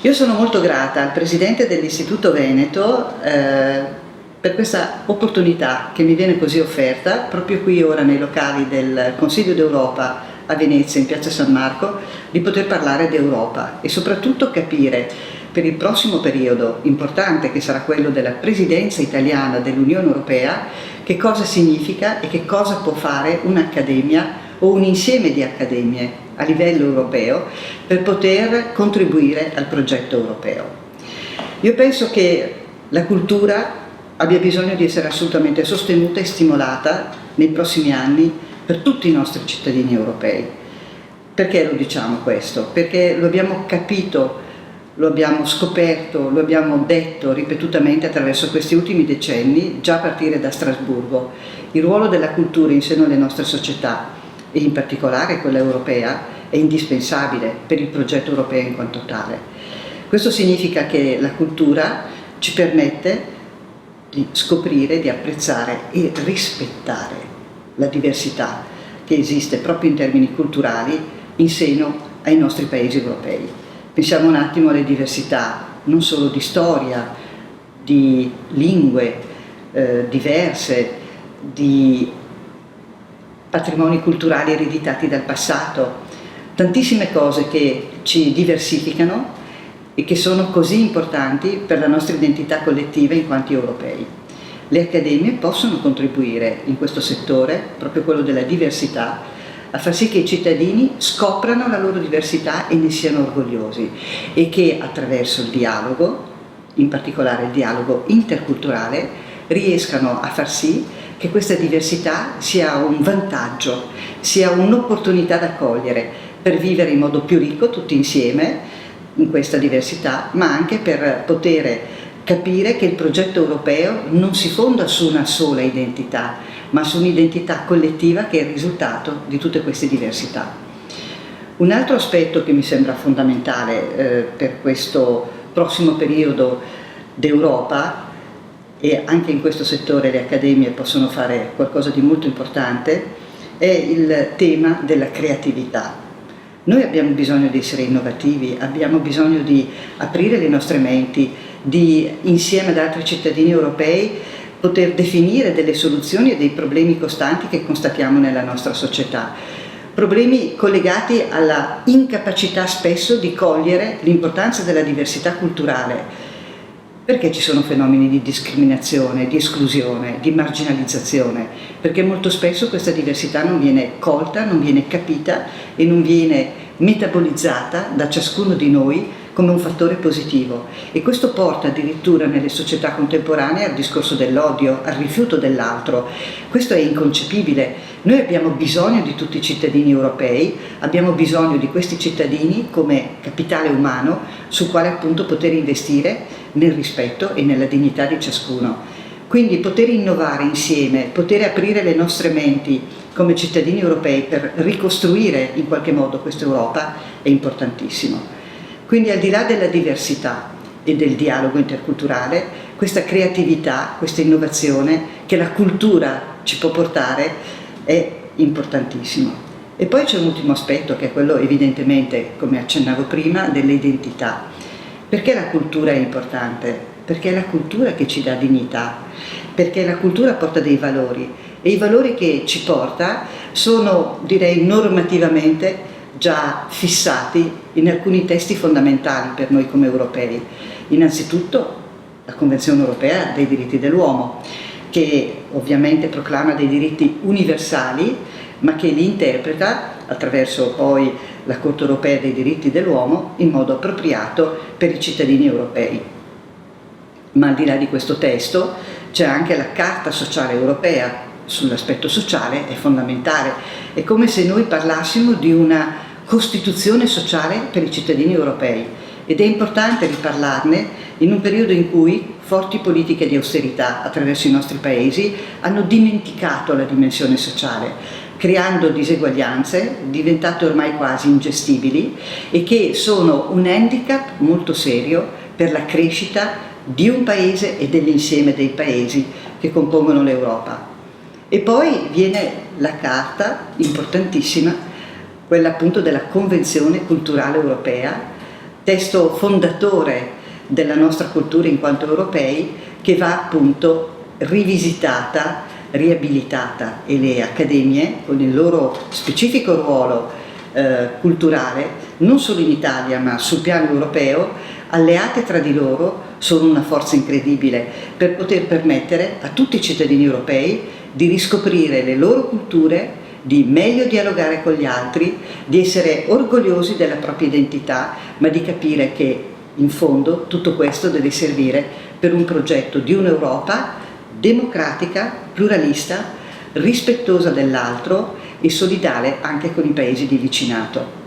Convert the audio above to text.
Io sono molto grata al Presidente dell'Istituto Veneto per questa opportunità che mi viene così offerta, proprio qui ora nei locali del Consiglio d'Europa a Venezia, in Piazza San Marco, di poter parlare d'Europa e soprattutto capire per il prossimo periodo importante, che sarà quello della Presidenza italiana dell'Unione Europea, che cosa significa e che cosa può fare un'accademia o un insieme di accademie a livello europeo per poter contribuire al progetto europeo. Io penso che la cultura abbia bisogno di essere assolutamente sostenuta e stimolata nei prossimi anni per tutti i nostri cittadini europei. Perché lo diciamo questo? Perché lo abbiamo capito, lo abbiamo scoperto, lo abbiamo detto ripetutamente attraverso questi ultimi decenni, già a partire da Strasburgo. Il ruolo della cultura in seno alle nostre società, e in particolare quella europea, è indispensabile per il progetto europeo in quanto tale. Questo significa che la cultura ci permette di scoprire, di apprezzare e rispettare la diversità che esiste proprio in termini culturali in seno ai nostri paesi europei. Pensiamo un attimo alle diversità, non solo di storia, di lingue diverse, di patrimoni culturali ereditati dal passato, tantissime cose che ci diversificano e che sono così importanti per la nostra identità collettiva in quanto europei. Le accademie possono contribuire in questo settore, proprio quello della diversità, a far sì che i cittadini scoprano la loro diversità e ne siano orgogliosi e che attraverso il dialogo, in particolare il dialogo interculturale, riescano a far sì che questa diversità sia un vantaggio, sia un'opportunità da cogliere per vivere in modo più ricco tutti insieme in questa diversità, ma anche per poter capire che il progetto europeo non si fonda su una sola identità, ma su un'identità collettiva che è il risultato di tutte queste diversità. Un altro aspetto che mi sembra fondamentale per questo prossimo periodo d'Europa, e anche in questo settore le accademie possono fare qualcosa di molto importante, è il tema della creatività. Noi abbiamo bisogno di essere innovativi, abbiamo bisogno di aprire le nostre menti, di insieme ad altri cittadini europei poter definire delle soluzioni e dei problemi costanti che constatiamo nella nostra società. Problemi collegati alla incapacità spesso di cogliere l'importanza della diversità culturale. Perché ci sono fenomeni di discriminazione, di esclusione, di marginalizzazione? Perché molto spesso questa diversità non viene colta, non viene capita e non viene metabolizzata da ciascuno di noi come un fattore positivo, e questo porta addirittura nelle società contemporanee al discorso dell'odio, al rifiuto dell'altro. Questo è inconcepibile. Noi abbiamo bisogno di tutti i cittadini europei, abbiamo bisogno di questi cittadini come capitale umano sul quale appunto poter investire nel rispetto e nella dignità di ciascuno. Quindi poter innovare insieme, poter aprire le nostre menti come cittadini europei per ricostruire in qualche modo questa Europa è importantissimo. Quindi al di là della diversità e del dialogo interculturale, questa creatività, questa innovazione che la cultura ci può portare è importantissimo. E poi c'è un ultimo aspetto che è quello evidentemente, come accennavo prima, dell'identità. Perché la cultura è importante? Perché è la cultura che ci dà dignità, perché la cultura porta dei valori e i valori che ci porta sono, direi, normativamente già fissati in alcuni testi fondamentali per noi come europei. Innanzitutto la Convenzione europea dei diritti dell'uomo, che ovviamente proclama dei diritti universali, ma che li interpreta attraverso poi la Corte europea dei diritti dell'uomo in modo appropriato per i cittadini europei. Ma al di là di questo testo c'è anche la Carta sociale europea. Sull'aspetto sociale è fondamentale, è come se noi parlassimo di una Costituzione sociale per i cittadini europei, ed è importante riparlarne in un periodo in cui forti politiche di austerità attraverso i nostri paesi hanno dimenticato la dimensione sociale, creando diseguaglianze diventate ormai quasi ingestibili e che sono un handicap molto serio per la crescita di un paese e dell'insieme dei paesi che compongono l'Europa. E poi viene la carta importantissima, quella appunto della Convenzione culturale europea testo fondatore della nostra cultura in quanto europei, che va appunto rivisitata, riabilitata, e le accademie, con il loro specifico ruolo culturale, non solo in Italia ma sul piano europeo, alleate tra di loro, sono una forza incredibile per poter permettere a tutti i cittadini europei di riscoprire le loro culture, di meglio dialogare con gli altri, di essere orgogliosi della propria identità, ma di capire che in fondo tutto questo deve servire per un progetto di un'Europa democratica, pluralista, rispettosa dell'altro e solidale anche con i paesi di vicinato.